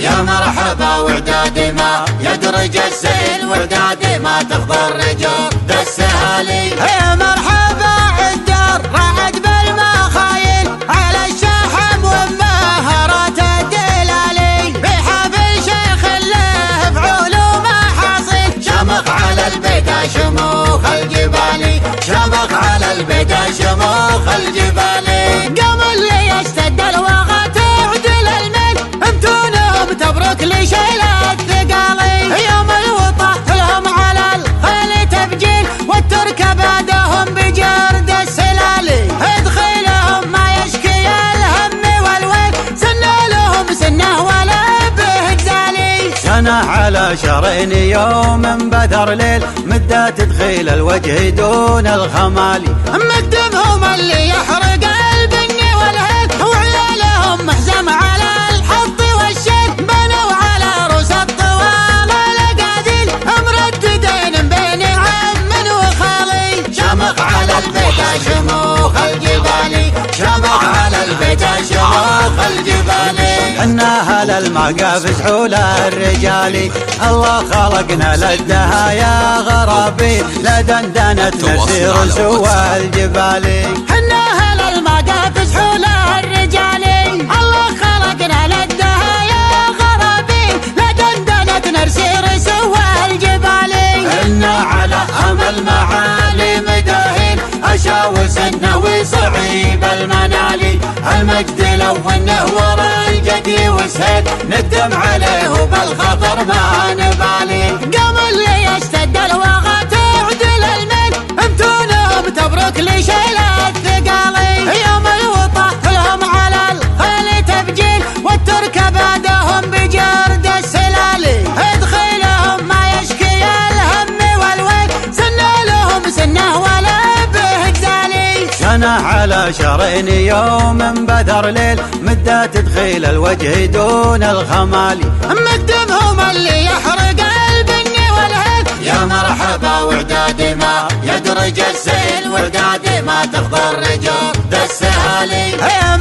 يا مرحبا وعدادي ما يدرج السيل، وعدادي ما تخضى الرجال دسهالي. يا مرحبا عالدار رعد بالمخايل، على الشحم ومهارات الدلالي، بحبل شيخ له بعلوم حاصل، شمخ على البدا شموخ الجبالي، شمخ على البدا شموخ الجبالي. قام اللي يشتد الوغى تعدل الميل، امتونهم تبرك لشيل الثقالي، يوم الوطا لهم على الخيل تبجيل، والترك بعدهم بجرد السلالي، ادخلهم ما يشكي الهم والويل، سنه لهم سنه ولا به جزالي. سنة على شهرين يوم بذر ليل، مدة تدخيل الوجه دون الخمالي، مكتبهم اللي يحرق البني والهيل، وعيالهم محزم على الحط والشيل، بنوا على روس الطوال القاديل، مرددين بين عم وخالي. شمخ على البدا شموخ الجبالي، شمخ على البدا شموخ الجبالي. حنا اهل المقافز حول الرجالي، الله خلقنا للدهايا غرابيل، لدندنت نسير سوى الجبالي. حنا اهل المقافز حول الرجالي، الله خلقنا للدهايا غرابيل، لدندنت نرسير سوى الجبالي. إنا على أمل معالي مداهين، أشاوس النوي صعيب المنالي، المجد لو انه ورا الجدي وسهيل، ندم عليه بالخطر ما نبالي. قام اللي يشتد الوغى تعدل الميل، امتونهم تبرك لشيل الثقالي، يوم الوطا لهم على الخيل تبجيل، والترك بعدهم بجرد السلالي، ادخلهم ما يشكي الهم والويل، سنه لهم سنه ولا به جزالي. سنة على شهرين يوم بذر ليل، مدة تدخيل الوجه دون الخمالي، مكتبهم اللي يحرق البني والهيل، يا مرحبا وعدادي ما يدرج السيل، وعدادي ما تخضى الرجال دسهالي. يا